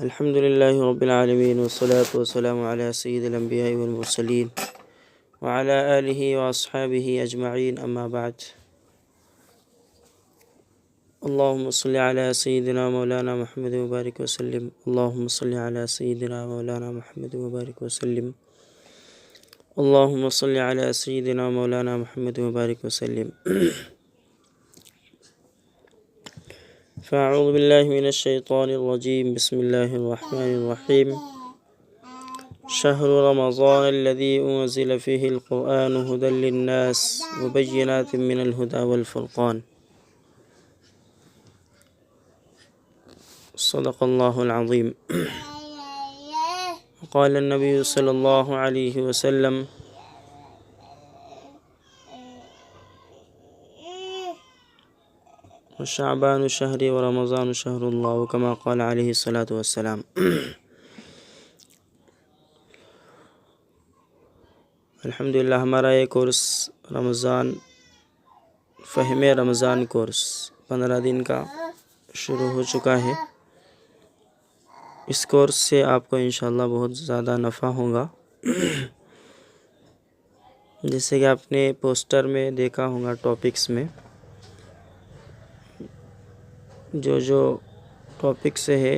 الحمد لله رب العالمين والصلاة والسلام على سيد الأنبياء والمرسلين وعلى آله وأصحابه أجمعين أما بعد. اللهم صل على سيدنا مولانا محمد وبارك وسلم. اللهم صل على سيدنا مولانا محمد وبارك وسلم. اللهم صل على سيدنا مولانا محمد وبارك وسلم. فأعوذ بالله من الشيطان الرجيم. بسم الله الرحمن الرحيم. شهر رمضان الذي أنزل فيه القرآن هدى للناس وبينات من الهدى والفرقان. صدق الله العظيم. قال النبي صلى الله عليه وسلم: شعبان شهري ورمضان شهر الله، كما قال عليه الصلاة والسلام. الحمدللہ ہمارا یہ کورس فہم رمضان کورس 15 دن کا شروع ہو چکا ہے. اس کورس سے آپ کو انشاءاللہ بہت زیادہ نفع ہوگا. جیسے کہ آپ نے پوسٹر میں دیکھا ہوگا، ٹاپکس میں جو ٹاپکس ہے،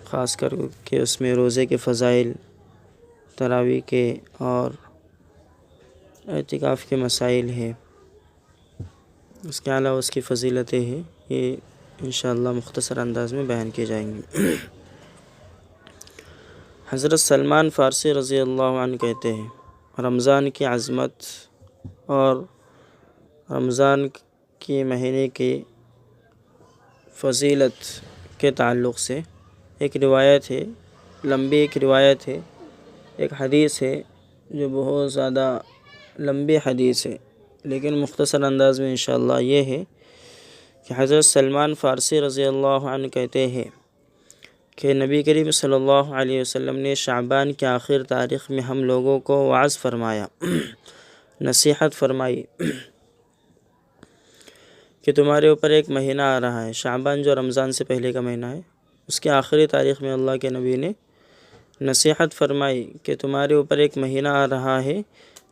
خاص کر کے اس میں روزے کے فضائل، تراویح کے اور اعتکاف کے مسائل ہیں. اس کے علاوہ اس کی فضیلتیں ہیں. یہ انشاءاللہ مختصر انداز میں بیان کیے جائیں گے. حضرت سلمان فارسی رضی اللہ عنہ کہتے ہیں، رمضان کی عظمت اور رمضان کے مہینے کی فضیلت کے تعلق سے ایک روایت ہے، لمبی ایک روایت ہے، ایک حدیث ہے جو بہت زیادہ لمبی حدیث ہے، لیکن مختصر انداز میں انشاءاللہ یہ ہے کہ حضرت سلمان فارسی رضی اللہ عنہ کہتے ہیں کہ نبی کریم صلی اللہ علیہ وسلم نے شعبان کے آخر تاریخ میں ہم لوگوں کو وعظ فرمایا، نصیحت فرمائی کہ تمہارے اوپر ایک مہینہ آ رہا ہے. شعبان جو رمضان سے پہلے کا مہینہ ہے، اس کے آخری تاریخ میں اللہ کے نبی نے نصیحت فرمائی کہ تمہارے اوپر ایک مہینہ آ رہا ہے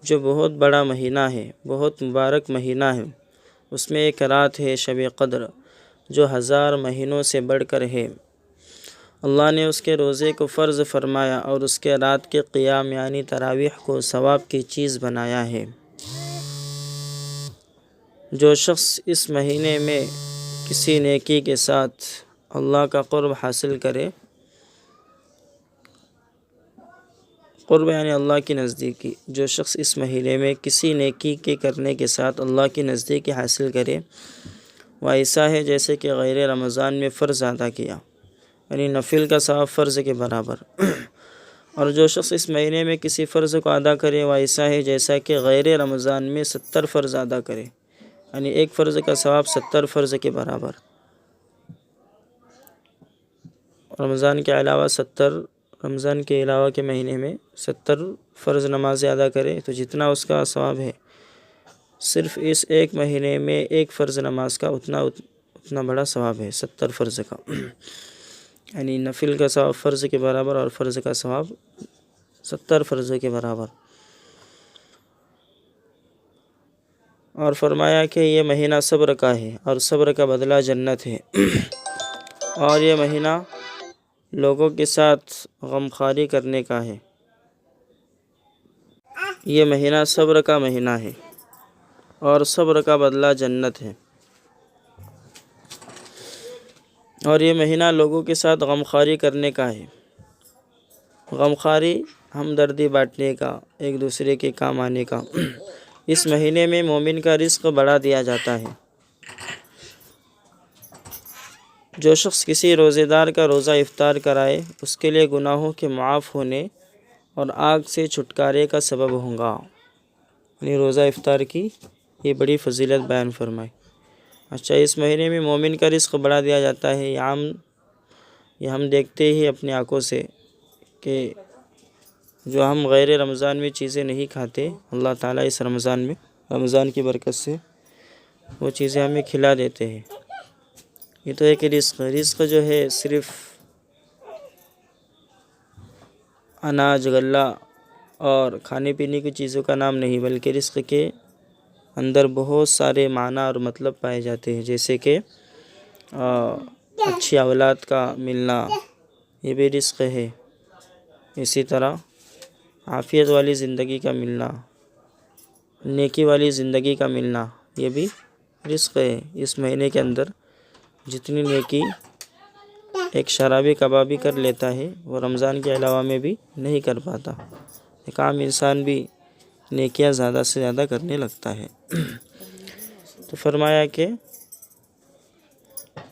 جو بہت بڑا مہینہ ہے، بہت مبارک مہینہ ہے. اس میں ایک رات ہے شب قدر جو 1000 مہینوں سے بڑھ کر ہے. اللہ نے اس کے روزے کو فرض فرمایا اور اس کے رات کے قیام یعنی تراویح کو ثواب کی چیز بنایا ہے. جو شخص اس مہینے میں کسی نیکی کے ساتھ اللہ کا قرب حاصل کرے، قرب یعنی اللہ کی نزدیکی، جو شخص اس مہینے میں کسی نیکی کے کرنے کے ساتھ اللہ کی نزدیکی حاصل کرے، وہ ایسا ہے جیسے کہ غیر رمضان میں فرض ادا کیا، یعنی نفل کا ثواب فرض کے برابر. اور جو شخص اس مہینے میں کسی فرض کو ادا کرے، وہ ایسا ہے جیسا کہ غیر رمضان میں 70 فرض ادا کرے، یعنی ایک فرض کا ثواب 70 فرض کے برابر. رمضان کے علاوہ کے مہینے میں 70 فرض نمازیں ادا کرے تو جتنا اس کا ثواب ہے، صرف اس ایک مہینے میں ایک فرض نماز کا اتنا بڑا ثواب ہے، 70 فرض کا. یعنی نفل کا ثواب فرض کے برابر اور فرض کا ثواب 70 فرض کے برابر. اور فرمایا کہ یہ مہینہ صبر کا ہے اور صبر کا بدلہ جنت ہے. اور یہ مہینہ لوگوں کے ساتھ غمخواری کرنے کا ہے. یہ مہینہ صبر کا مہینہ ہے اور صبر کا بدلہ جنت ہے. اور یہ مہینہ لوگوں کے ساتھ غمخواری کرنے کا ہے. غمخواری ہمدردی بانٹنے کا، ایک دوسرے کے کام آنے کا. اس مہینے میں مومن کا رزق بڑھا دیا جاتا ہے. جو شخص کسی روزے دار کا روزہ افطار کرائے، اس کے لیے گناہوں کے معاف ہونے اور آگ سے چھٹکارے کا سبب ہوگا. یعنی روزہ افطار کی یہ بڑی فضیلت بیان فرمائی. اچھا، اس مہینے میں مومن کا رزق بڑھا دیا جاتا ہے. یہ ہم دیکھتے ہی اپنی آنکھوں سے کہ جو ہم غیر رمضان میں چیزیں نہیں کھاتے، اللہ تعالیٰ اس رمضان کی برکت سے وہ چیزیں ہمیں کھلا دیتے ہیں. یہ تو ہے کہ رزق جو ہے صرف اناج غلہ اور کھانے پینے کی چیزوں کا نام نہیں، بلکہ رزق کے اندر بہت سارے معنی اور مطلب پائے جاتے ہیں، جیسے کہ اچھی اولاد کا ملنا، یہ بھی رزق ہے۔ اسی طرح عافیت والی زندگی کا ملنا، نیکی والی زندگی کا ملنا، یہ بھی رزق ہے۔ اس مہینے کے اندر جتنی نیکی ایک شرابی کبابی کر لیتا ہے، وہ رمضان کے علاوہ میں بھی نہیں کر پاتا۔ ایک عام انسان بھی نیکیاں زیادہ سے زیادہ کرنے لگتا ہے۔ تو فرمایا کہ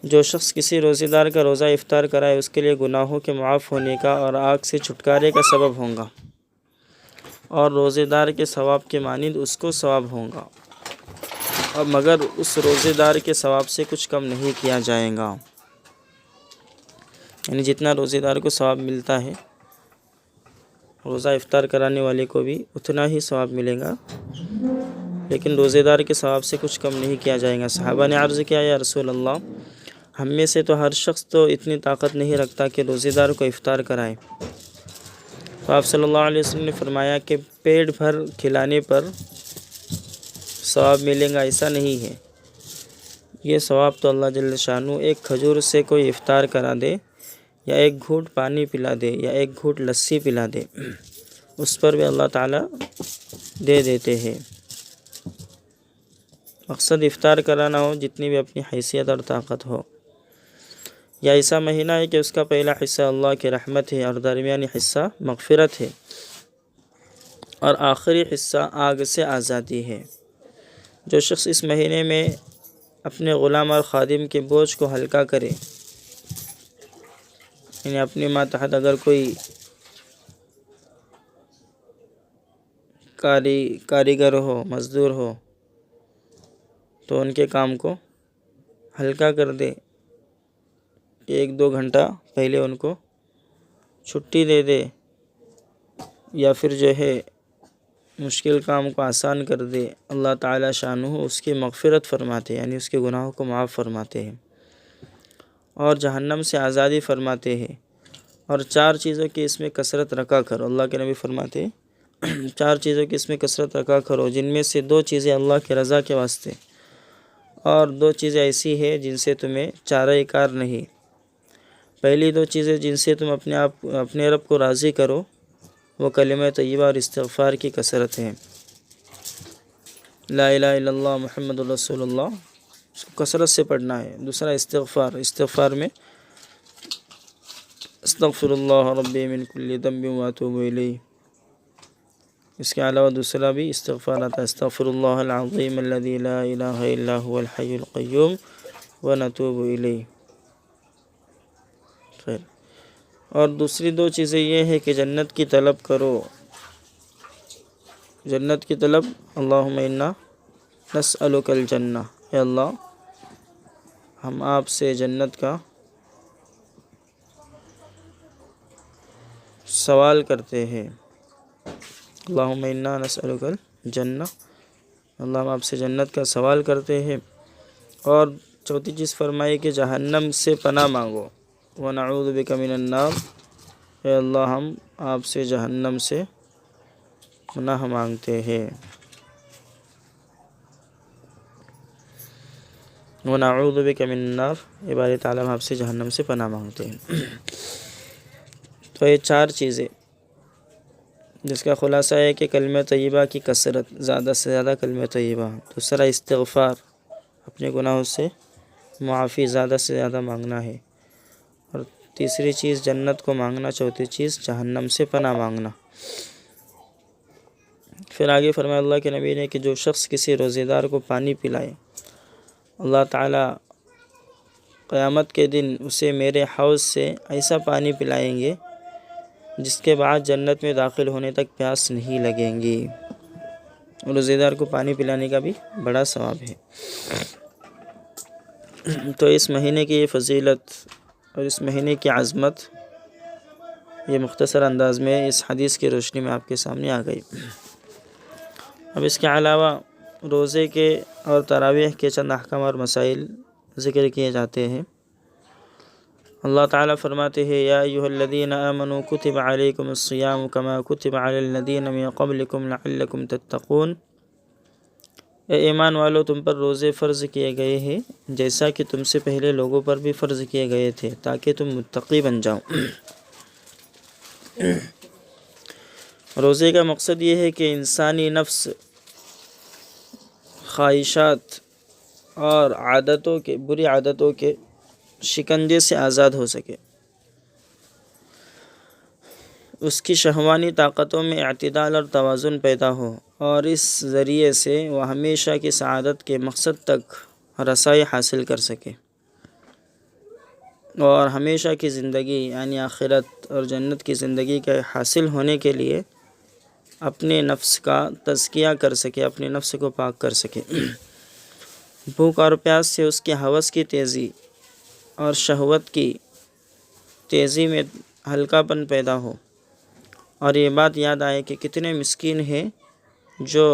جو شخص کسی روزے دار کا روزہ افطار کرائے اس کے لیے گناہوں کے معاف ہونے کا اور آگ سے چھٹکارے کا سبب ہوگا، اور روزے دار کے ثواب کے مانند اس کو ثواب ہوگا، اور مگر اس روزے دار کے ثواب سے کچھ کم نہیں کیا جائے گا۔ یعنی جتنا روزے دار کو ثواب ملتا ہے، روزہ افطار کرانے والے کو بھی اتنا ہی ثواب ملے گا، لیکن روزے دار کے ثواب سے کچھ کم نہیں کیا جائے گا۔ صحابہ نے عرض کیا، یا رسول اللہ، ہم میں سے تو ہر شخص تو اتنی طاقت نہیں رکھتا کہ روزے دار کو افطار کرائے۔ تو آپ صلی اللہ علیہ وسلم نے فرمایا کہ پیٹ بھر کھلانے پر ثواب ملے گا، ایسا نہیں ہے۔ یہ ثواب تو اللہ جل شانہ ایک کھجور سے کوئی افطار کرا دے، یا ایک گھونٹ پانی پلا دے، یا ایک گھونٹ لسی پلا دے، اس پر بھی اللہ تعالیٰ دے دیتے ہیں۔ مقصد افطار کرانا ہو، جتنی بھی اپنی حیثیت اور طاقت ہو۔ یا ایسا مہینہ ہے کہ اس کا پہلا حصہ اللہ کی رحمت ہے، اور درمیانی حصہ مغفرت ہے، اور آخری حصہ آگ سے آزادی ہے۔ جو شخص اس مہینے میں اپنے غلام اور خادم کے بوجھ کو ہلکا کرے، یعنی اپنے ماتحت اگر کوئی کاریگر ہو، مزدور ہو، تو ان کے کام کو ہلکا کر دے، کہ 1-2 گھنٹہ پہلے ان کو چھٹی دے دے، یا پھر جو ہے مشکل کام کو آسان کر دے، اللہ تعالیٰ شانہ اس کی مغفرت فرماتے ہیں، یعنی اس کے گناہوں کو معاف فرماتے ہیں، اور جہنم سے آزادی فرماتے ہیں۔ اور 4 چیزوں کی اس میں کثرت رکھا کرو، اللہ کے نبی فرماتے ہیں 4 چیزوں کی اس میں کثرت رکھا کرو، جن میں سے 2 چیزیں اللہ کے رضا کے واسطے، اور 2 چیزیں ایسی ہیں جن سے تمہیں چارہ کار نہیں۔ پہلی 2 چیزیں جن سے تم اپنے رب کو راضی کرو، وہ کلمہ طیبہ اور استغفار کی کثرت ہے۔ لا الہ الا اللہ محمد رسول اللہ، اس کو کثرت سے پڑھنا ہے۔ دوسرا استغفار میں استغفر اللہ ربی من کل ذنب واتوب الیہ، اس کے علاوہ دوسرا بھی استغفار آتا ہے، استغفر اللہ العظیم الذی لا الہ الا هو الحی القیوم ونتوب الیہ۔ خیر، اور دوسری 2 چیزیں یہ ہے کہ جنت کی طلب کرو، جنت کی طلب، اللہم انا نسألک الجنہ، اے اللہ ہم آپ سے جنت کا سوال کرتے ہیں، اللہم انا نسألک الجنہ، اللہ ہم آپ سے جنت کا سوال کرتے ہیں۔ اور چوتھی چیز فرمائی کہ جہنم سے پناہ مانگو، ونعوذ بک من النار، اے اللہ ہم آپ سے جہنم سے پناہ مانگتے ہیں، ونعوذ بک من النار، اے باری تعالیٰ ہم آپ سے جہنم سے پناہ مانگتے ہیں۔ تو یہ 4 چیزیں، جس کا خلاصہ ہے کہ کلمہ طیبہ کی کثرت، زیادہ سے زیادہ کلمہ طیبہ۔ دوسرا استغفار، اپنے گناہوں سے معافی زیادہ سے زیادہ مانگنا ہے، اور تیسری چیز جنت کو مانگنا، چوتھی چیز جہنم سے پناہ مانگنا۔ پھر آگے فرمایا اللہ کے نبی نے کہ جو شخص کسی روزے دار کو پانی پلائے، اللہ تعالیٰ قیامت کے دن اسے میرے حوض سے ایسا پانی پلائیں گے جس کے بعد جنت میں داخل ہونے تک پیاس نہیں لگیں گی۔ روزے دار کو پانی پلانے کا بھی بڑا ثواب ہے۔ تو اس مہینے کی یہ فضیلت اور اس مہینے کی عظمت، یہ مختصر انداز میں اس حدیث کی روشنی میں آپ کے سامنے آ گئی۔ اب اس کے علاوہ روزے کے اور تراویح کے چند احکام اور مسائل ذکر کیے جاتے ہیں، اللہ تعالیٰ فرماتے ہیں یا ایھا الذین آمنوا کتب علیکم الصیام کما کتب علی الذین من قبلکم لعلکم تتقون، اے ایمان والو تم پر روزے فرض کیے گئے ہیں جیسا کہ تم سے پہلے لوگوں پر بھی فرض کیے گئے تھے تاکہ تم متقی بن جاؤ۔ روزے کا مقصد یہ ہے کہ انسانی نفس خواہشات اور بری عادتوں کے شکنجے سے آزاد ہو سکے، اس کی شہوانی طاقتوں میں اعتدال اور توازن پیدا ہو، اور اس ذریعے سے وہ ہمیشہ کی سعادت کے مقصد تک رسائی حاصل کر سکے، اور ہمیشہ کی زندگی یعنی آخرت اور جنت کی زندگی کے حاصل ہونے کے لیے اپنے نفس کا تزکیہ کر سکے، اپنے نفس کو پاک کر سکے۔ بھوک اور پیاس سے اس کی ہوس کی تیزی اور شہوت کی تیزی میں ہلکا پن پیدا ہو، اور یہ بات یاد آئے کہ کتنے مسکین ہیں جو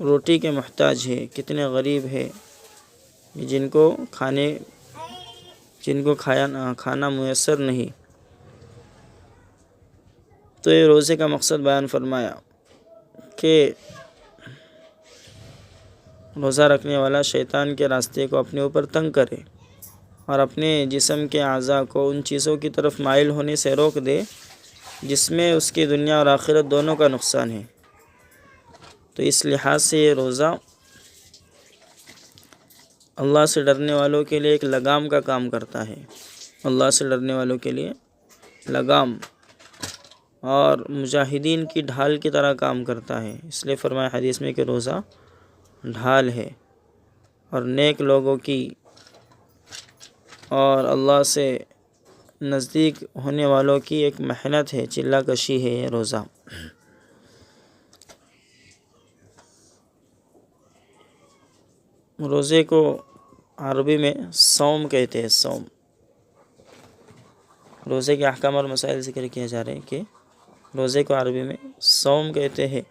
روٹی کے محتاج ہے، کتنے غریب ہے جن کو کھانا میسر نہیں۔ تو یہ روزے کا مقصد بیان فرمایا کہ روزہ رکھنے والا شیطان کے راستے کو اپنے اوپر تنگ کرے اور اپنے جسم کے اعضاء کو ان چیزوں کی طرف مائل ہونے سے روک دے جس میں اس کی دنیا اور آخرت دونوں کا نقصان ہے۔ تو اس لحاظ سے یہ روزہ اللہ سے ڈرنے والوں کے لیے ایک لگام کا کام کرتا ہے، اللہ سے ڈرنے والوں کے لیے لگام اور مجاہدین کی ڈھال کی طرح کام کرتا ہے۔ اس لیے فرمایا حدیث میں کہ روزہ ڈھال ہے، اور نیک لوگوں کی اور اللہ سے نزدیک ہونے والوں کی ایک محنت ہے، چلہ کشی ہے یہ روزہ۔ روزے کو عربی میں صوم کہتے ہیں، صوم۔ روزے کے احکام اور مسائل ذکر کیا جا رہے ہیں کہ روزے کو عربی میں صوم کہتے ہیں۔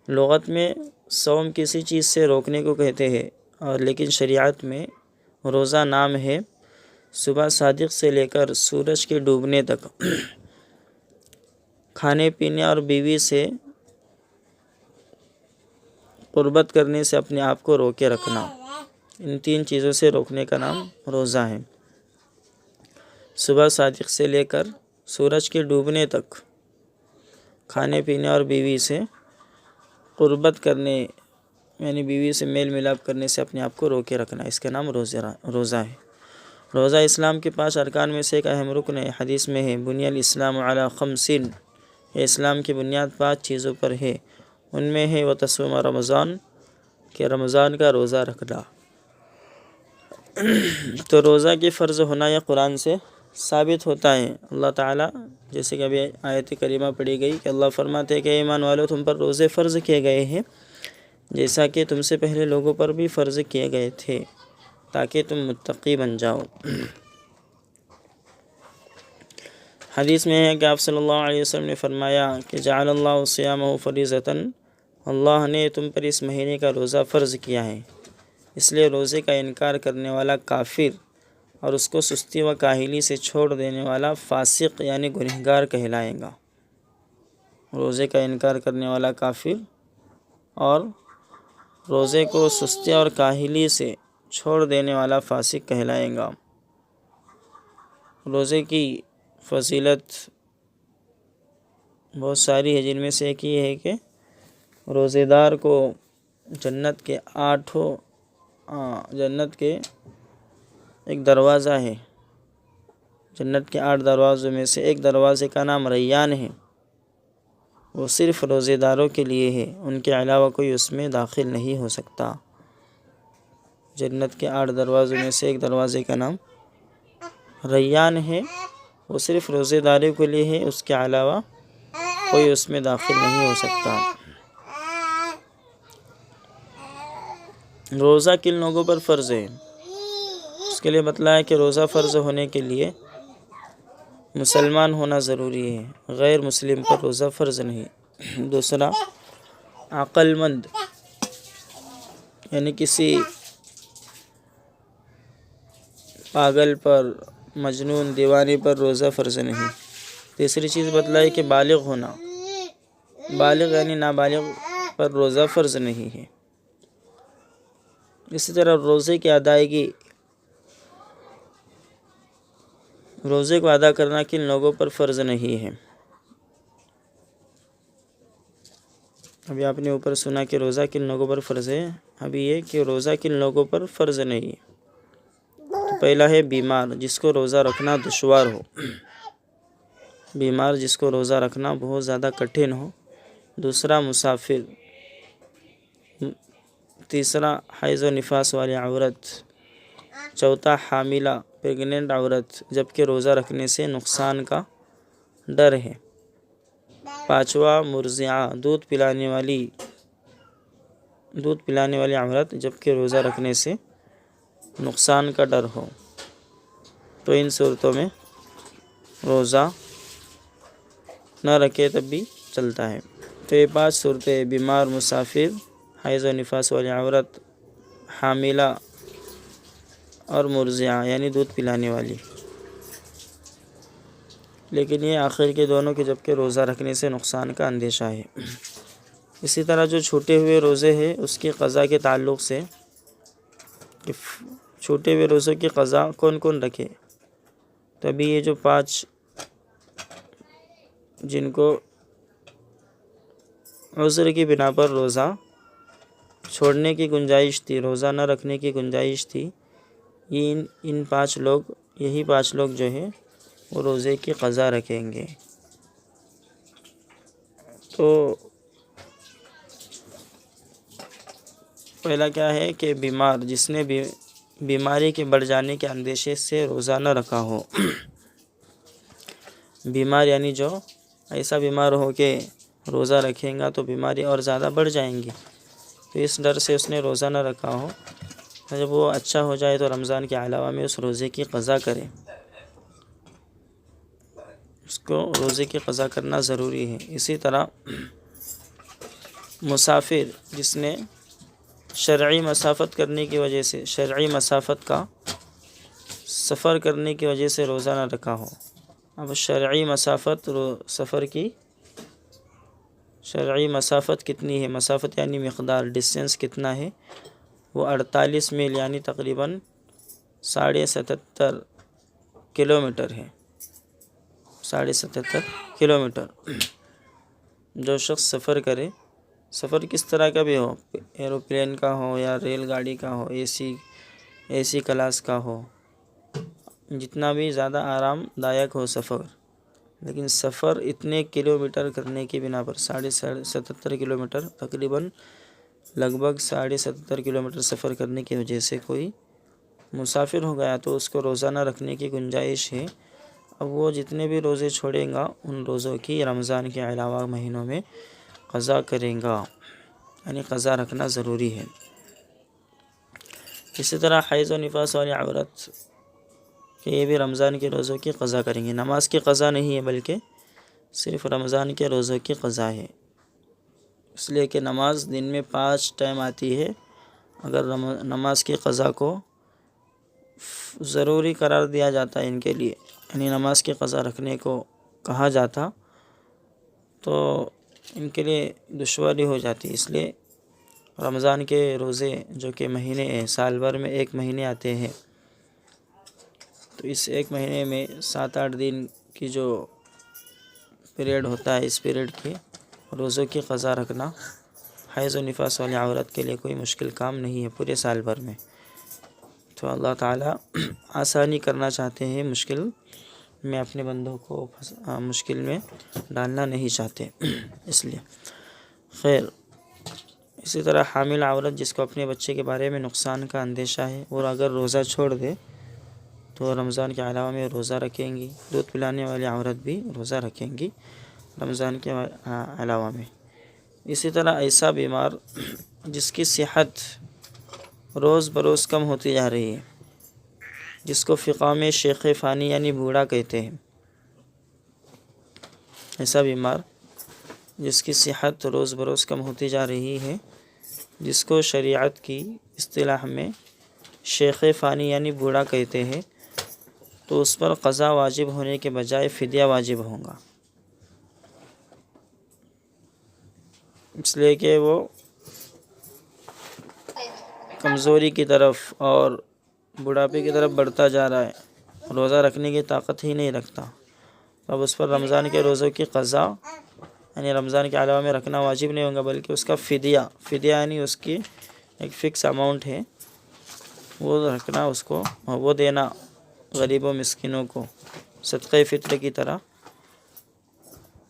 لغت میں صوم کسی چیز سے روکنے کو کہتے ہیں، اور لیکن شریعت میں روزہ نام ہے صبح صادق سے لے کر سورج کے ڈوبنے تک کھانے پینے اور بیوی سے قربت کرنے سے اپنے آپ کو روکے رکھنا، ان تین چیزوں سے روکنے کا نام روزہ ہے۔ صبح صادق سے لے کر سورج کے ڈوبنے تک کھانے پینے اور بیوی سے قربت کرنے یعنی بیوی سے میل ملاپ کرنے سے اپنے آپ کو روکے رکھنا، اس کا نام روزہ ہے۔ روزہ اسلام کے 5 ارکان میں سے ایک اہم رکن ہے۔ حدیث میں ہے بنی الاسلام علی 5، یہ اسلام کی بنیاد 5 چیزوں پر ہے۔ ان میں ہے وتصوم رمضان، کہ رمضان کا روزہ رکھنا۔ تو روزہ کی فرض ہونا یہ قرآن سے ثابت ہوتا ہے۔ اللہ تعالیٰ جیسے کہ ابھی آیت کریمہ پڑھی گئی کہ اللہ فرماتے ہیں کہ ایمان والو تم پر روزے فرض کیے گئے ہیں جیسا کہ تم سے پہلے لوگوں پر بھی فرض کیے گئے تھے تاکہ تم متقی بن جاؤ۔ حدیث میں ہے کہ آپ صلی اللہ علیہ وسلم نے فرمایا کہ جعل اللہ صیامہ فریضۃ، اللہ نے تم پر اس مہینے کا روزہ فرض کیا ہے، اس لیے روزے کا انکار کرنے والا کافر اور اس کو سستی و کاہلی سے چھوڑ دینے والا فاسق یعنی گنہگار کہلائے گا۔ روزے کا انکار کرنے والا کافر اور روزے کو سستی اور کاہلی سے چھوڑ دینے والا فاسق کہلائے گا۔ روزے کی فضیلت بہت ساری ہے، جن میں سے ایک یہ ہے کہ روزے دار کو جنت کے ایک دروازہ ہے، جنت کے 8 دروازوں میں سے ایک دروازے کا نام ریان ہے، وہ صرف روزے داروں کے لیے ہے، ان کے علاوہ کوئی اس میں داخل نہیں ہو سکتا۔ جنت کے 8 دروازوں میں سے ایک دروازے کا نام ریان ہے، وہ صرف روزے داروں کے لیے ہے، اس کے علاوہ کوئی اس میں داخل نہیں ہو سکتا۔ روزہ کن لوگوں پر فرض ہے؟ اس کے لیے بتلایا کہ روزہ فرض ہونے کے لیے مسلمان ہونا ضروری ہے، غیر مسلم پر روزہ فرض نہیں۔ دوسرا، عقل مند یعنی کسی پاگل پر، مجنون دیوانے پر روزہ فرض نہیں۔ تیسری چیز بتلائی کہ بالغ ہونا، بالغ یعنی نابالغ پر روزہ فرض نہیں ہے۔ اسی طرح روزے کی ادائیگی، روزے کو ادا کرنا کن لوگوں پر فرض نہیں ہے۔ ابھی آپ نے اوپر سنا کہ روزہ کن لوگوں پر فرض ہے، ابھی یہ کہ روزہ کن لوگوں پر فرض نہیں ہے۔ تو پہلا ہے بیمار، جس کو روزہ رکھنا دشوار ہو، بیمار جس کو روزہ رکھنا بہت زیادہ کٹھن ہو۔ دوسرا مسافر، تیسرا حیض و نفاس والی عورت، چوتھا حاملہ پریگننٹ عورت جبکہ روزہ رکھنے سے نقصان کا ڈر ہے۔ پانچواں مرضعہ، دودھ پلانے والی عورت جبکہ روزہ رکھنے سے نقصان کا ڈر ہو، تو ان صورتوں میں روزہ نہ رکھے تب بھی چلتا ہے۔ تو یہ 5 صورتیں: بیمار، مسافر، حیض و نفاس والی عورت، حاملہ اور مرضعہ یعنی دودھ پلانے والی۔ لیکن یہ آخر کے دونوں کے جبکہ روزہ رکھنے سے نقصان کا اندیشہ ہے۔ اسی طرح جو چھوٹے ہوئے روزے ہیں اس کی قضا کے تعلق سے، چھوٹے ہوئے روزوں کی قضا کون کون رکھے؟ تبھی یہ جو 5 جن کو عذر کی بنا پر روزہ چھوڑنے کی گنجائش تھی، روزہ نہ رکھنے کی گنجائش تھی، یہ ان 5 لوگ، یہی 5 لوگ جو ہے وہ روزے کی قضا رکھیں گے۔ تو پہلا کیا ہے کہ بیمار، جس نے بیماری کے بڑھ جانے کے اندیشے سے روزہ نہ رکھا ہو۔ بیمار یعنی جو ایسا بیمار ہو کہ روزہ رکھیں گا تو بیماری اور زیادہ بڑھ جائیں گی، تو اس ڈر سے اس نے روزہ نہ رکھا ہو، جب وہ اچھا ہو جائے تو رمضان کے علاوہ میں اس روزے کی قضا کرے۔ اس کو روزے کی قضا کرنا ضروری ہے۔ اسی طرح مسافر، جس نے شرعی مسافت کرنے کی وجہ سے، شرعی مسافت کا سفر کرنے کی وجہ سے روزہ نہ رکھا ہو۔ اب شرعی مسافت، سفر کی شرعی مسافت کتنی ہے؟ مسافت یعنی مقدار، ڈسٹینس کتنا ہے؟ وہ 48 میل یعنی تقریباً 77.5 کلومیٹر ہے۔ 77.5 کلومیٹر جو شخص سفر کرے، سفر کس طرح کا بھی ہو، ایروپلین کا ہو یا ریل گاڑی کا ہو، اے سی کلاس کا ہو، جتنا بھی زیادہ آرام دایک ہو سفر، لیکن سفر اتنے کلومیٹر کرنے کی بنا پر 77.5 کلومیٹر، تقریباً لگ بھگ 77.5 کلومیٹر سفر کرنے کی وجہ سے کوئی مسافر ہو گیا تو اس کو روزہ نہ رکھنے کی گنجائش ہے۔ اب وہ جتنے بھی روزے چھوڑیں گا ان روزوں کی رمضان کے علاوہ مہینوں میں قضا کریں گا، یعنی قضا رکھنا ضروری ہے۔ اسی طرح حیض و نفاس والی عورت کہ یہ بھی رمضان کے روزوں کی قضا کریں گے۔ نماز کی قضا نہیں ہے بلکہ صرف رمضان کے روزوں کی قضا ہے، اس لیے کہ نماز دن میں 5 ٹائم آتی ہے۔ اگر نماز کی قضا کو ضروری قرار دیا جاتا ہے ان کے لیے، یعنی نماز کی قضا رکھنے کو کہا جاتا تو ان کے لیے دشواری ہو جاتی، اس لیے رمضان کے روزے جو کہ مہینے سال بھر میں 1 مہینے آتے ہیں، تو اس 1 مہینے میں 7-8 دن کی جو پیریڈ ہوتا ہے، اس پیریڈ کے روزوں کی قضا رکھنا حیض و نفاس والی عورت کے لیے کوئی مشکل کام نہیں ہے پورے سال بھر میں۔ تو اللہ تعالیٰ آسانی کرنا چاہتے ہیں، مشکل میں اپنے بندوں کو مشکل میں ڈالنا نہیں چاہتے، اس لیے خیر۔ اسی طرح حامل عورت جس کو اپنے بچے کے بارے میں نقصان کا اندیشہ ہے اور اگر روزہ چھوڑ دے تو رمضان کے علاوہ میں روزہ رکھیں گی۔ دودھ پلانے والی عورت بھی روزہ رکھیں گی رمضان کے علاوہ میں۔ اسی طرح ایسا بیمار جس کی صحت روز بروز کم ہوتی جا رہی ہے، جس کو فقہ میں شیخ فانی یعنی بوڑھا کہتے ہیں، ایسا بیمار جس کی صحت روز بروز کم ہوتی جا رہی ہے، جس کو شریعت کی اصطلاح میں شیخ فانی یعنی بوڑھا کہتے ہیں، تو اس پر قضا واجب ہونے کے بجائے فدیہ واجب ہوگا، اس لیے کہ وہ کمزوری کی طرف اور بڑھاپے کی طرف بڑھتا جا رہا ہے، روزہ رکھنے کی طاقت ہی نہیں رکھتا، اب اس پر رمضان کے روزوں کی قضا یعنی رمضان کے علاوہ میں رکھنا واجب نہیں ہوگا، بلکہ اس کا فدیہ یعنی اس کی ایک فکس اماؤنٹ ہے، وہ رکھنا، اس کو وہ دینا غریب و مسکینوں کو صدقہ فطر کی طرح،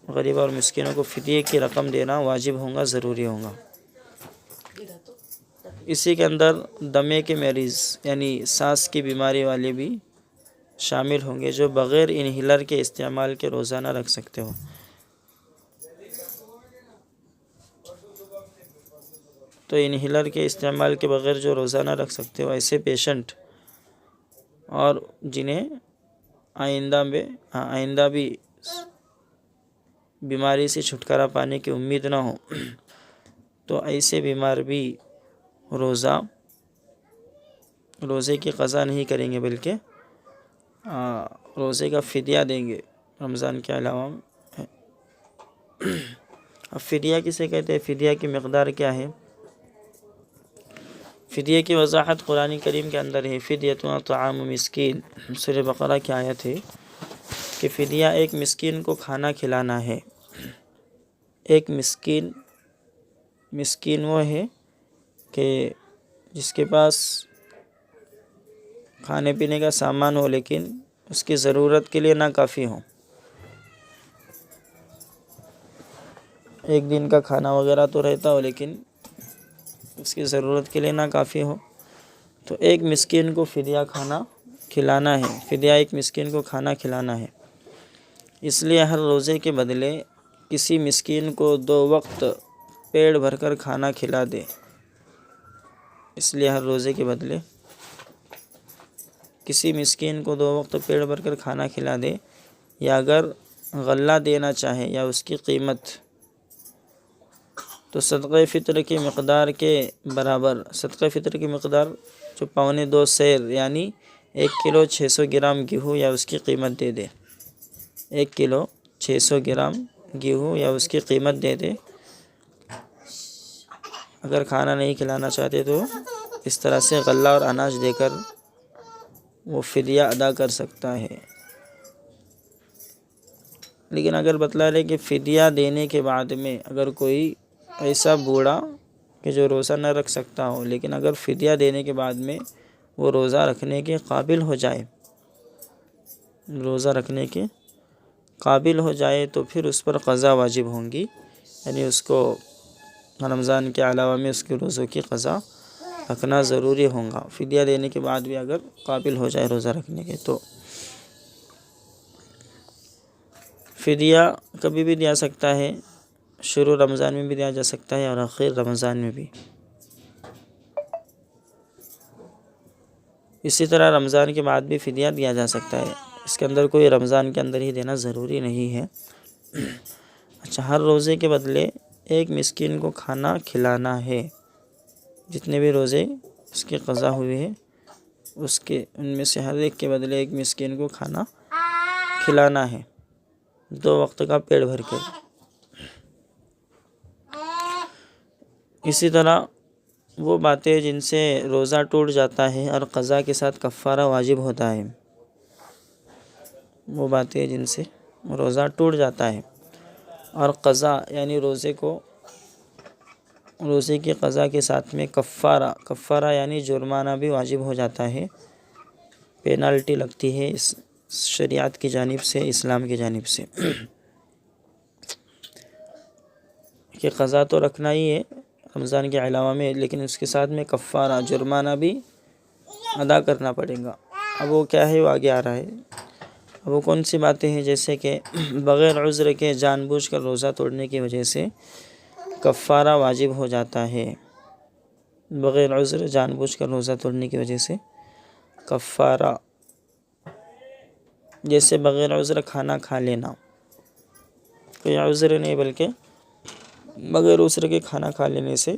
غریب اور مسکینوں کو فدیے کی رقم دینا واجب ہوگا، ضروری ہوگا۔ اسی کے اندر دمے کے مریض یعنی سانس کی بیماری والے بھی شامل ہوں گے، جو بغیر انہیلر کے استعمال کے روزہ نہ رکھ سکتے ہو۔ تو انہیلر کے استعمال کے بغیر جو روزہ نہ رکھ سکتے ہو، ایسے پیشنٹ اور جنہیں آئندہ بھی بیماری سے چھٹکارا پانے کی امید نہ ہو، تو ایسے بیمار بھی روزے کی قضا نہیں کریں گے، بلکہ روزے کا فدیہ دیں گے رمضان کے علاوہ۔ اب فدیہ کسے کہتے ہیں، فدیہ کی مقدار کیا ہے؟ فدیہ کی وضاحت قرآن کریم کے اندر ہے، فدیۃ طعام مسکین، سورہ بقرہ کی آیت ہے کہ فدیہ ایک مسکین کو کھانا کھلانا ہے۔ ایک مسکین وہ ہے کہ جس کے پاس کھانے پینے کا سامان ہو لیکن اس کی ضرورت کے لیے نہ کافی ہو، ایک دن کا کھانا وغیرہ تو رہتا ہو لیکن اس کی ضرورت کے لیے نہ کافی ہو، تو ایک مسکین کو فدیہ کھانا کھلانا ہے، فدیہ ایک مسکین کو کھانا کھلانا ہے۔ اس لیے ہر روزے کے بدلے کسی مسکین کو 2 وقت پیٹ بھر کر کھانا کھلا دے، اس لیے ہر روزے کے بدلے کسی مسکین کو 2 وقت پیٹ بھر کر کھانا کھلا دے، یا اگر غلہ دینا چاہے یا اس کی قیمت، تو صدقہ فطر کی مقدار کے برابر، صدقہ فطر کی مقدار جو 2.25 سیر یعنی 1 کلو 600 گرام گیہوں یا اس کی قیمت دے دے، 1 کلو 600 گرام گیہوں یا اس کی قیمت دے دے۔ اگر کھانا نہیں کھلانا چاہتے تو اس طرح سے غلہ اور اناج دے کر وہ فدیہ ادا کر سکتا ہے۔ لیکن اگر بتلا رہے کہ فدیہ دینے کے بعد میں اگر کوئی ایسا بوڑھا کہ جو روزہ نہ رکھ سکتا ہو، لیکن اگر فدیہ دینے کے بعد میں وہ روزہ رکھنے کے قابل ہو جائے، تو پھر اس پر قضا واجب ہوں گی، یعنی اس کو رمضان کے علاوہ میں اس کے روزوں کی قضا رکھنا ضروری ہوگا، فدیہ دینے کے بعد بھی اگر قابل ہو جائے روزہ رکھنے کے۔ تو فدیہ کبھی بھی دیا سکتا ہے، شروع رمضان میں بھی دیا جا سکتا ہے اور آخر رمضان میں بھی۔ اسی طرح رمضان کے بعد بھی فدیہ دیا جا سکتا ہے، اس کے اندر کوئی رمضان کے اندر ہی دینا ضروری نہیں ہے۔ اچھا، ہر روزے کے بدلے ایک مسکین کو کھانا کھلانا ہے، جتنے بھی روزے اس کی قضا ہوئی ہے ان میں سے ہر ایک کے بدلے ایک مسکین کو کھانا کھلانا ہے، 2 وقت کا پیٹ بھر کر۔ اسی طرح وہ باتیں جن سے روزہ ٹوٹ جاتا ہے اور قضا کے ساتھ کفارہ واجب ہوتا ہے، وہ باتیں جن سے روزہ ٹوٹ جاتا ہے اور قضا یعنی روزے کی قضا کے ساتھ میں کفارہ یعنی جرمانہ بھی واجب ہو جاتا ہے، پینالٹی لگتی ہے اس شریعت کی جانب سے، اسلام کی جانب سے، کہ قضا تو رکھنا ہی ہے رمضان کے علاوہ میں، لیکن اس کے ساتھ میں کفارہ جرمانہ بھی ادا کرنا پڑے گا۔ اب وہ کیا ہے، وہ آگے آ رہا ہے۔ اب وہ کون سی باتیں ہیں، جیسے کہ بغیر عذر کے جان بوجھ کر روزہ توڑنے کی وجہ سے کفارہ واجب ہو جاتا ہے، بغیر عذر جان بوجھ کر روزہ توڑنے کی وجہ سے کفارہ، جیسے بغیر عذر کھانا کھا لینا، کوئی عذر نہیں بلکہ بغیر عذر کے کھانا کھا لینے سے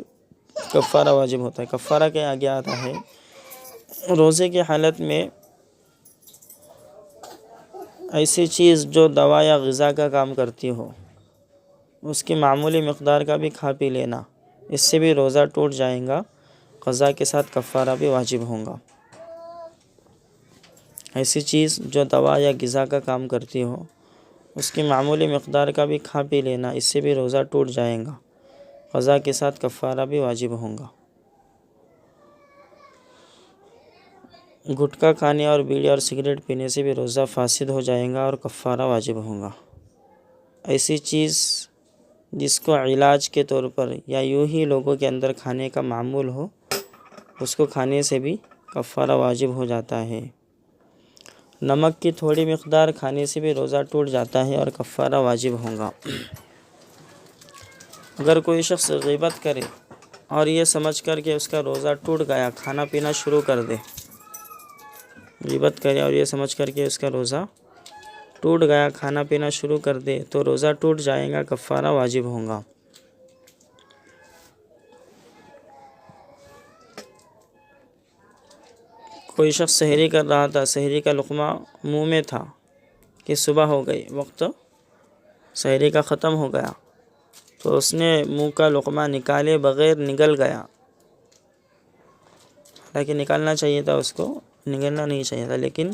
کفارہ واجب ہوتا ہے۔ کفارہ کے آگے آتا ہے، روزے کی حالت میں ایسی چیز جو دوا یا غذا کا کام کرتی ہو اس کی معمولی مقدار کا بھی کھا پی لینا، اس سے بھی روزہ ٹوٹ جائے گا، قضا کے ساتھ کفارہ بھی واجب ہوگا۔ ایسی چیز جو دوا یا غذا کا کام کرتی ہو اس کی معمولی مقدار کا بھی کھا پی لینا، اس سے بھی روزہ ٹوٹ جائے گا، قضا کے ساتھ کفارہ بھی واجب ہوگا۔ گٹکا کھانے اور بیڑی اور سگریٹ پینے سے بھی روزہ فاسد ہو جائے گا اور کفارہ واجب ہوگا۔ ایسی چیز جس کو علاج کے طور پر یا یوں ہی لوگوں کے اندر کھانے کا معمول ہو اس کو کھانے سے بھی کفارہ واجب ہو جاتا ہے۔ نمک کی تھوڑی مقدار کھانے سے بھی روزہ ٹوٹ جاتا ہے اور کفارہ واجب ہوگا۔ اگر کوئی شخص غیبت کرے اور یہ سمجھ کر کہ اس کا روزہ ٹوٹ گیا کھانا پینا شروع کر دے، غیبت کرے اور یہ سمجھ کر کہ اس کا روزہ ٹوٹ گیا کھانا پینا شروع کر دے تو روزہ ٹوٹ جائے گا، کفارہ واجب ہوگا۔ کوئی شخص سحری کر رہا تھا، سحری کا لقمہ منہ میں تھا کہ صبح ہو گئی، وقت سحری کا ختم ہو گیا تو اس نے منہ کا لقمہ نکالے بغیر نگل گیا، حالانکہ نکالنا چاہیے تھا، اس کو نگلنا نہیں چاہیے تھا، لیکن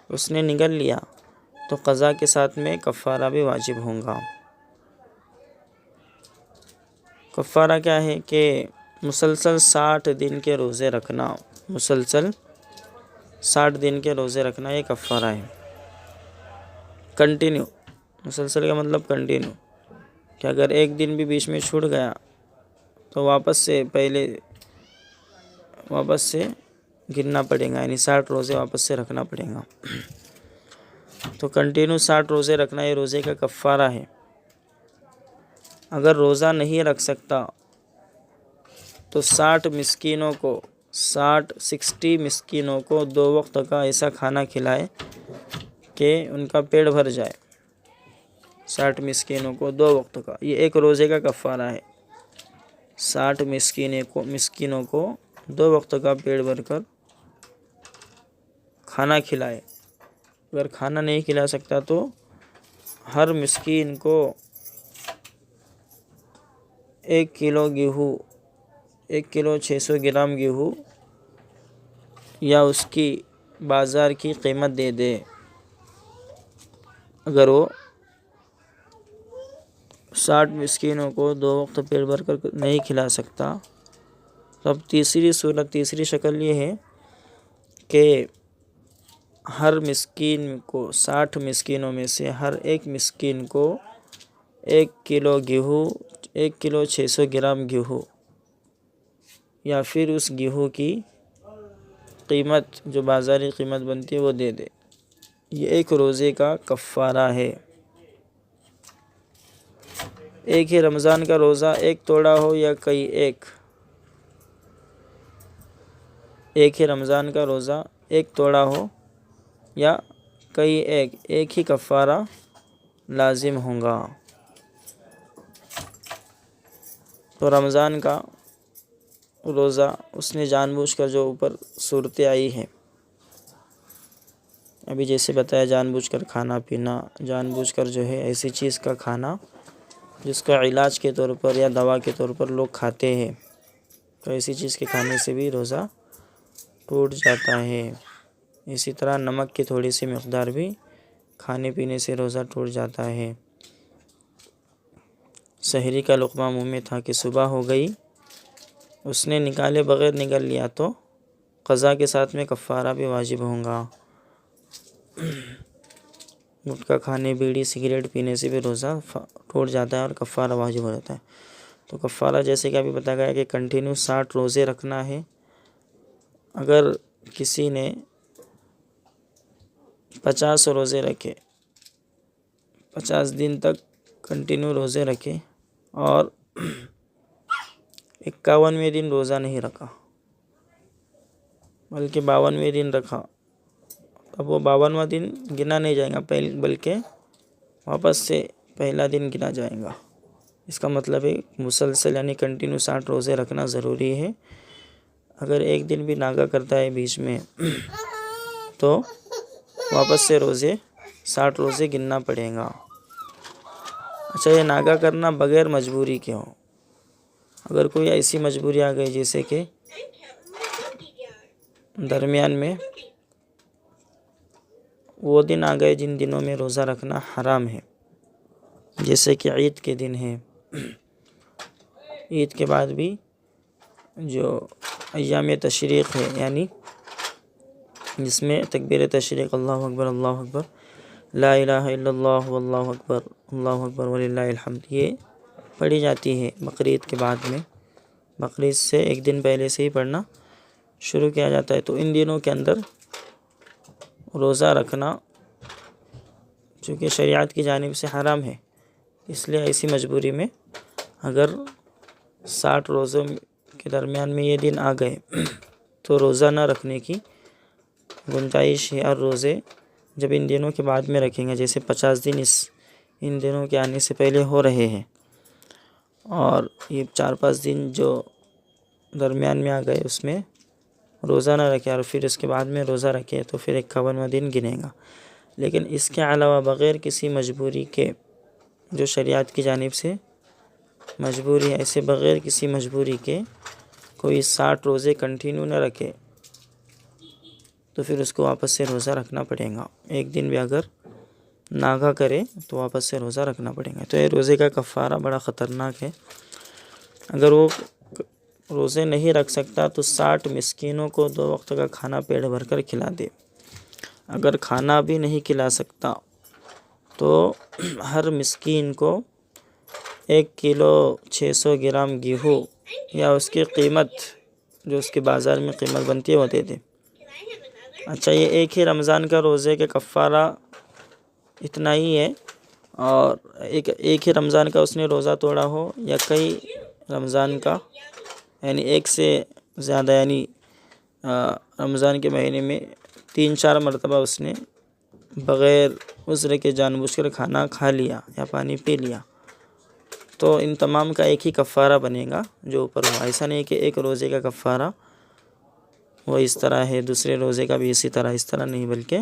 اس نے نگل لیا تو قضا کے ساتھ میں کفارہ بھی واجب ہوگا۔ کفارہ کیا ہے کہ مسلسل 60 دن کے روزے رکھنا، مسلسل 60 دن کے روزے رکھنا یہ کفارہ ہے۔ کنٹینیو، مسلسل کا مطلب کنٹینیو، کہ اگر ایک دن بھی بیچ میں چھوٹ گیا تو واپس سے گرنا پڑے گا، یعنی 60 روزے واپس سے رکھنا پڑے گا۔ تو کنٹینیو 60 روزے رکھنا یہ روزے کا کفارہ ہے۔ اگر روزہ نہیں رکھ سکتا تو 60 مسکینوں کو 2 وقت کا ایسا کھانا کھلائے کہ ان کا پیٹ بھر جائے۔ 60 مسکینوں کو 2 وقت کا، یہ ایک روزے کا کفارہ ہے۔ 60 مسکینوں کو 2 وقت کا پیٹ بھر کر کھانا کھلائے۔ اگر کھانا نہیں کھلا سکتا تو ہر مسکین کو 1 کلو گیہوں، 1 کلو 600 گرام گیہوں یا اس کی بازار کی قیمت دے دے۔ اگر وہ 60 مسکینوں کو 2 وقت پیٹ بھر کر نہیں کھلا سکتا تو اب تیسری شکل یہ ہے کہ ہر مسکین کو 60 مسکینوں میں سے ہر ایک مسکین کو 1 کلو گیہوں، 1 کلو 600 گرام گیہوں یا پھر اس گیہوں کی قیمت جو بازاری قیمت بنتی ہے وہ دے دے۔ یہ ایک روزے کا کفارہ ہے۔ ایک ہی رمضان کا روزہ ایک توڑا ہو یا کئی ایک ہی رمضان کا روزہ ایک توڑا ہو یا کئی ایک ہی کفارہ لازم ہوگا۔ تو رمضان کا روزہ اس نے جان بوجھ کر جو اوپر صورتیں آئی ہے ابھی جیسے بتایا، جان بوجھ کر کھانا پینا، جان بوجھ کر جو ہے ایسی چیز کا کھانا جس کا علاج کے طور پر یا دوا کے طور پر لوگ کھاتے ہیں، تو ایسی چیز کے کھانے سے بھی روزہ ٹوٹ جاتا ہے۔ اسی طرح نمک کی تھوڑی سی مقدار بھی کھانے پینے سے روزہ ٹوٹ جاتا ہے۔ سحری کا لقمہ منہ میں تھا کہ صبح ہو گئی، اس نے نکالے بغیر نگل لیا تو قضا کے ساتھ میں کفارہ بھی واجب ہوگا۔ گٹکا کھانے، بیڑی، سگریٹ پینے سے بھی روزہ ٹوٹ جاتا ہے اور کفارہ واجب ہو جاتا ہے۔ تو کفارہ جیسے کہ ابھی بتایا گیا کہ کنٹینیو 60 روزے رکھنا ہے۔ اگر کسی نے 50 روزے رکھے، 50 دن تک کنٹینیو روزے رکھے اور 51ویں دن روزہ نہیں رکھا بلکہ 52ویں دن رکھا، اب وہ 52واں دن گنا نہیں جائے گا بلکہ واپس سے پہلا دن گنا جائے گا۔ اس کا مطلب ہے مسلسل یعنی کنٹینیو 60 روزے رکھنا ضروری ہے۔ اگر ایک دن بھی ناغہ کرتا ہے بیچ میں تو واپس سے روزے 60 روزے گننا پڑے گا۔ اچھا، یہ ناگا کرنا بغیر مجبوری کے ہو۔ اگر کوئی ایسی مجبوری آ گئی جیسے کہ درمیان میں وہ دن آ گئے جن دنوں میں روزہ رکھنا حرام ہے، جیسے کہ عید کے دن ہے، عید کے بعد بھی جو ایام تشریق ہے، یعنی جس میں تکبیر تشریق اللہ اکبر اللہ اکبر لا الہ الا اللہ واللہ اکبر وللہ الحمد یہ پڑھی جاتی ہے بقرعید کے بعد میں، بقرعید سے ایک دن پہلے سے ہی پڑھنا شروع کیا جاتا ہے۔ تو ان دنوں کے اندر روزہ رکھنا چونکہ شریعت کی جانب سے حرام ہے، اس لیے ایسی مجبوری میں اگر 60 روزوں کے درمیان میں یہ دن آ گئے تو روزہ نہ رکھنے کی گنجائش ہے، اور روزے جب ان دنوں کے بعد میں رکھیں گے، جیسے 50 دن ان دنوں کے آنے سے پہلے ہو رہے ہیں، اور یہ 4-5 دن جو درمیان میں آ گئے اس میں روزہ نہ رکھے اور پھر اس کے بعد میں روزہ رکھے تو پھر 51واں دن گنے گا۔ لیکن اس کے علاوہ بغیر کسی مجبوری کے، جو شریعت کی جانب سے مجبوری ہے، ایسے بغیر کسی مجبوری کے کوئی 60 روزے کنٹینیو نہ رکھے تو پھر اس کو واپس سے روزہ رکھنا پڑے گا۔ ایک دن بھی اگر ناغا کرے تو واپس سے روزہ رکھنا پڑے گا۔ تو یہ روزے کا کفارہ بڑا خطرناک ہے۔ اگر وہ روزے نہیں رکھ سکتا تو 60 مسکینوں کو 2 وقت کا کھانا پیٹ بھر کر کھلا دے۔ اگر کھانا بھی نہیں کھلا سکتا تو ہر مسکین کو 1 کلو 600 گرام گیہوں یا اس کی قیمت جو اس کے بازار میں قیمت بنتی ہے وہ دے دے۔ اچھا، یہ ایک ہی رمضان کا روزے کا کفارہ اتنا ہی ہے، اور ایک ہی رمضان کا اس نے روزہ توڑا ہو یا کئی رمضان کا، یعنی ایک سے زیادہ، یعنی رمضان کے مہینے میں 3-4 مرتبہ اس نے بغیر عذر کے جان بوجھ کر کھانا کھا لیا یا پانی پی لیا، تو ان تمام کا ایک ہی کفارہ بنے گا جو اوپر ہوا۔ ایسا نہیں کہ ایک روزے کا کفارہ وہ اس طرح ہے، دوسرے روزے کا بھی اسی طرح، اس طرح نہیں، بلکہ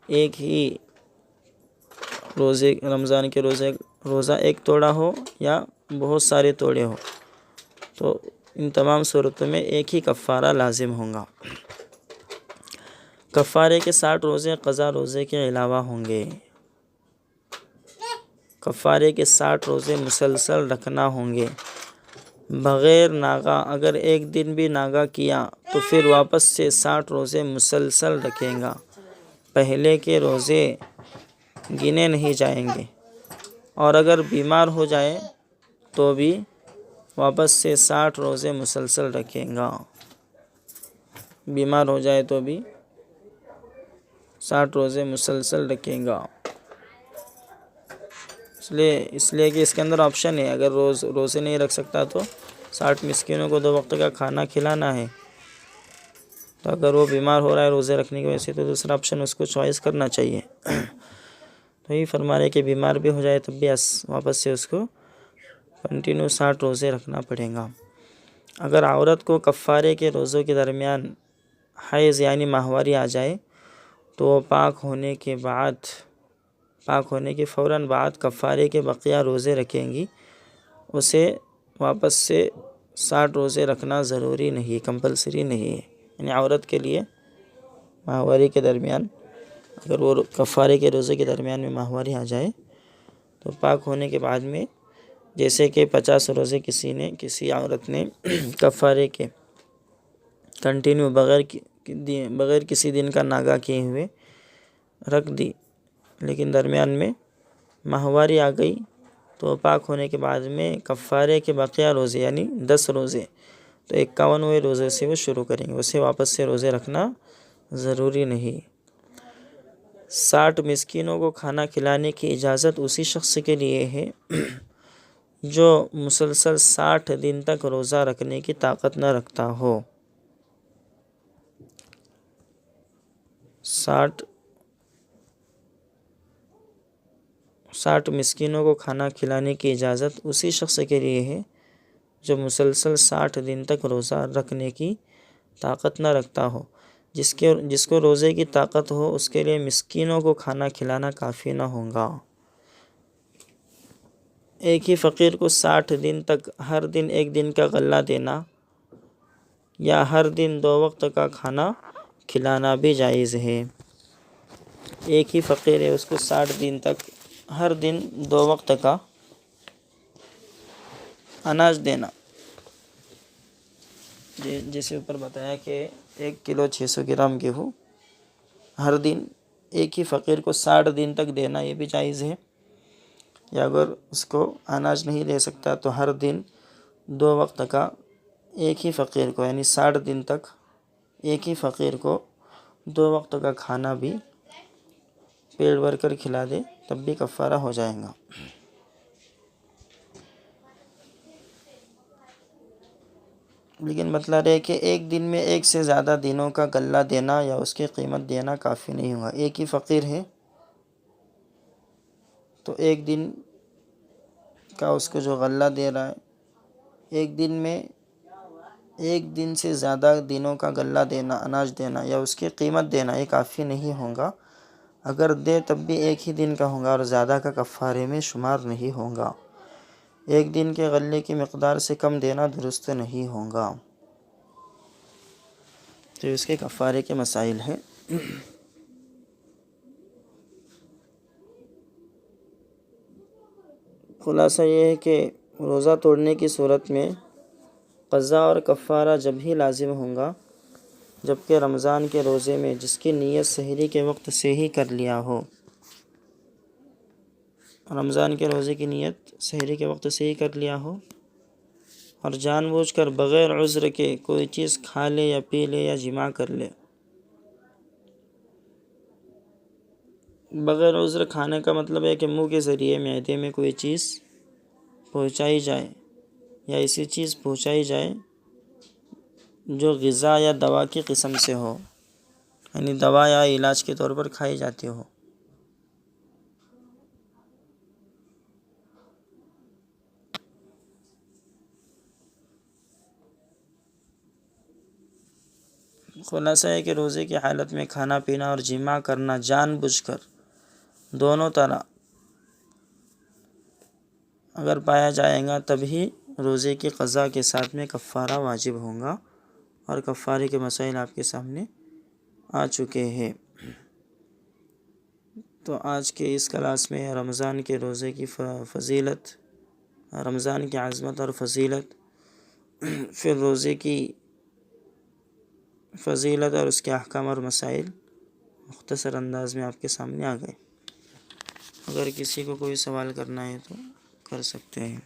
ایک ہی روزے رمضان کے روزہ ایک توڑا ہو یا بہت سارے توڑے ہو، تو ان تمام صورتوں میں ایک ہی کفارہ لازم ہوگا۔ کفارے کے 60 روزے قضا روزے کے علاوہ ہوں گے۔ کفارے کے 60 روزے مسلسل رکھنا ہوں گے بغیر ناغا۔ اگر ایک دن بھی ناغا کیا تو پھر واپس سے 60 روزے مسلسل رکھیں گا۔ پہلے کے روزے گنے نہیں جائیں گے، اور اگر بیمار ہو جائے تو بھی واپس سے 60 روزے مسلسل رکھیں گا۔ بیمار ہو جائے تو بھی 60 روزے مسلسل رکھیں گا، اس لیے کہ اس کے اندر آپشن ہے، اگر روزے نہیں رکھ سکتا تو 60 مسکینوں کو 2 وقت کا کھانا کھلانا ہے، تو اگر وہ بیمار ہو رہا ہے روزے رکھنے کی وجہ سے تو دوسرا آپشن اس کو چوائس کرنا چاہیے۔ تو یہ فرما رہے کہ بیمار بھی ہو جائے تب بھی واپس سے اس کو کنٹینیو 60 روزے رکھنا پڑے گا۔ اگر عورت کو کفارے کے روزوں کے درمیان حیض یعنی ماہواری آ جائے تو وہ پاک ہونے کے فوراً بعد کفارے کے بقیہ روزے رکھیں گی۔ اسے واپس سے 60 روزے رکھنا ضروری نہیں، کمپلسری نہیں ہے۔ یعنی عورت کے لیے ماہواری کے درمیان اگر وہ کفارے کے روزے کے درمیان میں ماہواری آ جائے تو پاک ہونے کے بعد میں، جیسے کہ 50 روزے کسی عورت نے کفارے کے کنٹینیو بغیر کسی دن کا ناغا کیے ہوئے رکھ دی، لیکن درمیان میں ماہواری آ گئی تو پاک ہونے کے بعد میں کفارے کے بقیہ روزے یعنی 10 روزے، تو 51ویں روزے سے وہ شروع کریں گے، اسے واپس سے روزے رکھنا ضروری نہیں۔ 60 مسکینوں کو کھانا کھلانے کی اجازت اسی شخص کے لیے ہے جو مسلسل 60 دن تک روزہ رکھنے کی طاقت نہ رکھتا ہو۔ 60 مسکینوں کو کھانا کھلانے کی اجازت اسی شخص کے لیے ہے جو مسلسل 60 دن تک روزہ رکھنے کی طاقت نہ رکھتا ہو۔ جس کو روزے کی طاقت ہو اس کے لیے مسکینوں کو کھانا کھلانا کافی نہ ہوگا۔ ایک ہی فقیر کو 60 دن تک ہر دن 1 دن کا غلہ دینا یا ہر دن 2 وقت کا کھانا کھلانا بھی جائز ہے۔ ایک ہی فقیر ہے، اس کو 60 دن تک ہر دن 2 وقت کا اناج دینا، جیسے اوپر بتایا کہ 1 کلو 600 گرام گیہوں ہر دن ایک ہی فقیر کو 60 دن تک دینا، یہ بھی جائز ہے۔ یا اگر اس کو اناج نہیں دے سکتا تو ہر دن 2 وقت کا ایک ہی فقیر کو، یعنی 60 دن تک ایک ہی فقیر کو 2 وقت کا کھانا بھی پیٹ بھر کر کھلا دے تب بھی کفارہ ہو جائے گا۔ لیکن مطلب ہے کہ 1 دن میں 1 سے زیادہ دنوں کا غلہ دینا یا اس کی قیمت دینا کافی نہیں ہوگا۔ ایک ہی فقیر ہے تو 1 دن کا اس کو جو غلہ دے رہا ہے، 1 دن میں 1 دن سے زیادہ دنوں کا غلہ دینا، اناج دینا یا اس کی قیمت دینا، یہ کافی نہیں ہوگا۔ اگر دے تب بھی 1 ہی دن کا ہوگا اور زیادہ کا کفارے میں شمار نہیں ہوگا۔ 1 دن کے غلے کی مقدار سے کم دینا درست نہیں ہوگا۔ تو اس کے کفارے کے مسائل ہیں۔ خلاصہ یہ ہے کہ روزہ توڑنے کی صورت میں قضا اور کفارہ جب ہی لازم ہوگا جبکہ رمضان کے روزے میں جس کی نیت سحری کے وقت سے ہی کر لیا ہو۔ رمضان کے روزے کی نیت سحری کے وقت سے ہی کر لیا ہو اور جان بوجھ کر بغیر عذر کے کوئی چیز کھا لے یا پی لے یا جماع کر لے۔ بغیر عذر کھانے کا مطلب ہے کہ منہ کے ذریعے معدے میں کوئی چیز پہنچائی جائے یا ایسی چیز پہنچائی جائے جو غذا یا دوا کی قسم سے ہو، یعنی دوا یا علاج کے طور پر کھائی جاتی ہو۔ خلاصہ ہے کہ روزے کی حالت میں کھانا پینا اور جماع کرنا جان بوجھ کر دونوں طرح اگر پایا جائے گا تبھی روزے کی قضا کے ساتھ میں کفارہ واجب ہوگا، اور کفارے کے مسائل آپ کے سامنے آ چکے ہیں۔ تو آج کے اس کلاس میں رمضان کے روزے کی فضیلت، رمضان کی عظمت اور فضیلت، پھر روزے کی فضیلت اور اس کے احکام اور مسائل مختصر انداز میں آپ کے سامنے آ گئے۔ اگر کسی کو کوئی سوال کرنا ہے تو کر سکتے ہیں۔